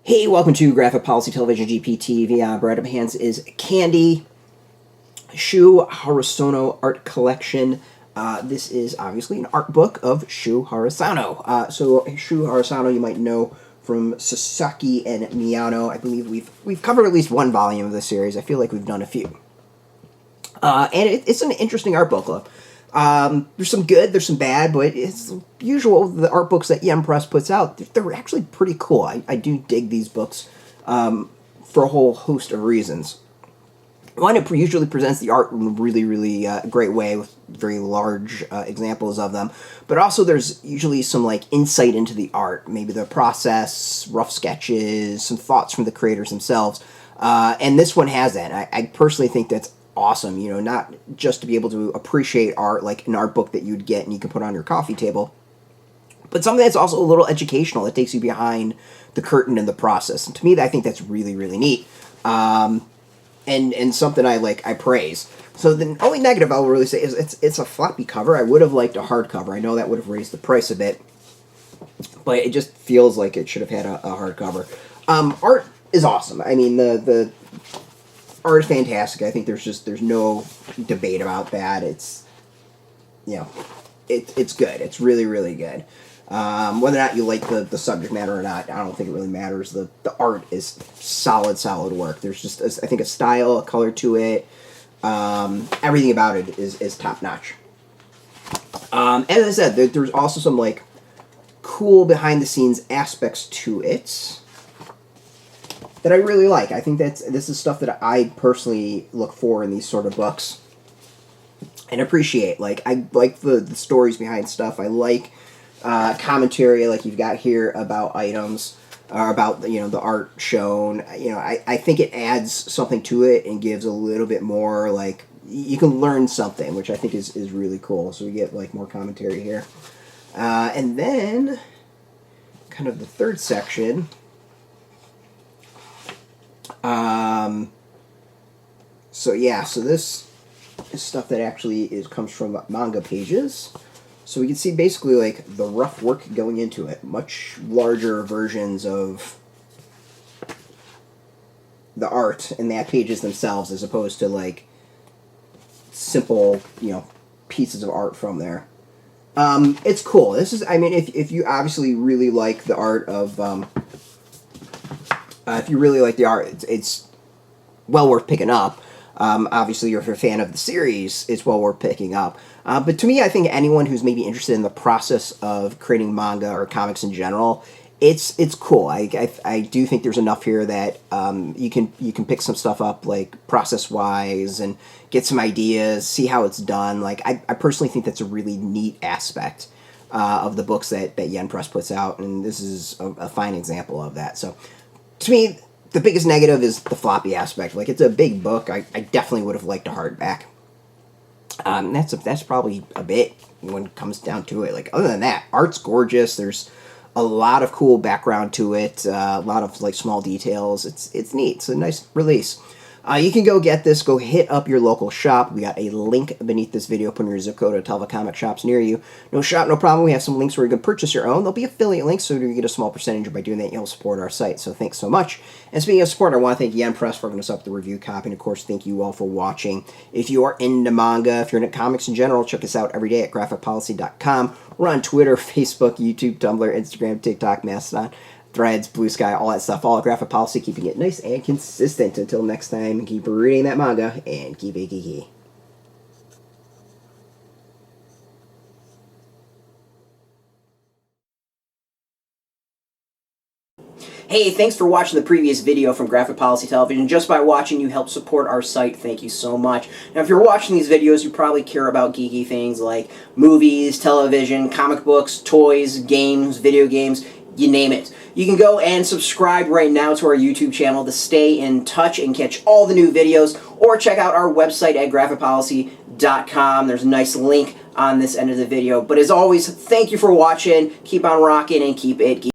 Hey, welcome to Graphic Policy Television GPTV. Right up my hands is Candy, Shou Harusono Art Collection. This is obviously an art book of Shou Harusono. So Shou Harusono you might know from Sasaki and Miyano. I believe we've covered at least one volume of this series. I feel like we've done a few. And it's an interesting art book. There's some good, there's some bad, but it's usual. The art books that Leighann Press puts out, they're actually pretty cool. I do dig these books for a whole host of reasons. One, it usually presents the art in a really great way with very large examples of them. But also there's usually some like insight into the art, maybe the process, rough sketches, some thoughts from the creators themselves. And this one has that. I personally think that's awesome, you know, not just to be able to appreciate art like an art book that you'd get and you can put on your coffee table, but something that's also a little educational, that takes you behind the curtain in the process. And to me, I think that's really neat, and something I praise. So the only negative I'll really say is it's a floppy cover. I would have liked a hardcover. I know that would have raised the price a bit, but it just feels like it should have had a hardcover. Art is awesome. I mean, the art is fantastic. I think there's no debate about that. It's, you know, it's good. It's really good. Whether or not you like the subject matter or not, I don't think it really matters. The art is solid work. There's just, I think, a style, a color to it. Everything about it is top notch. As I said, there's also some like cool behind the scenes aspects to it that I really like. I think this is stuff that I personally look for in these sort of books and appreciate. Like, I like the stories behind stuff. I like commentary like you've got here about items, or about, you know, the art shown. You know, I think it adds something to it and gives a little bit more, like, you can learn something, which I think is really cool. So we get like more commentary here. And then kind of the third section, so this is stuff that actually comes from manga pages. So we can see basically like the rough work going into it, much larger versions of the art in the pages themselves, as opposed to like simple, you know, pieces of art from there. It's cool. This is, I mean, if you obviously really like the art of, if you really like the art, it's well worth picking up. Obviously, if you're a fan of the series, it's well worth picking up. But to me, I think anyone who's maybe interested in the process of creating manga or comics in general, it's cool. I do think there's enough here that you can pick some stuff up, like process-wise, and get some ideas, see how it's done. Like, I personally think that's a really neat aspect of the books that Leighann Press puts out, and this is a fine example of that. So, to me, the biggest negative is the floppy aspect. Like, it's a big book. I definitely would have liked a hardback. That's probably a bit when it comes down to it. Like, other than that, art's gorgeous. There's a lot of cool background to it. A lot of like small details. It's neat. It's a nice release. You can go get this. Go hit up your local shop. We got a link beneath this video. Put in your zip code to tell the comic shops near you. No shop, no problem. We have some links where you can purchase your own. There'll be affiliate links, so you get a small percentage. By doing that, you'll support our site. So thanks so much. And speaking of support, I want to thank Leighann Press for giving us up the review copy. And of course, thank you all for watching. If you are into manga, if you're into comics in general, check us out every day at graphicpolicy.com. We're on Twitter, Facebook, YouTube, Tumblr, Instagram, TikTok, Mastodon, Threads, Blue Sky, all that stuff. All at Graphic Policy, keeping it nice and consistent. Until next time, keep reading that manga and keep it geeky. Hey, thanks for watching the previous video from Graphic Policy Television. Just by watching, you help support our site. Thank you so much. Now, if you're watching these videos, you probably care about geeky things like movies, television, comic books, toys, games, video games, you name it. You can go and subscribe right now to our YouTube channel to stay in touch and catch all the new videos, or check out our website at graphicpolicy.com. There's a nice link on this end of the video. But as always, thank you for watching. Keep on rocking and keep it geeky.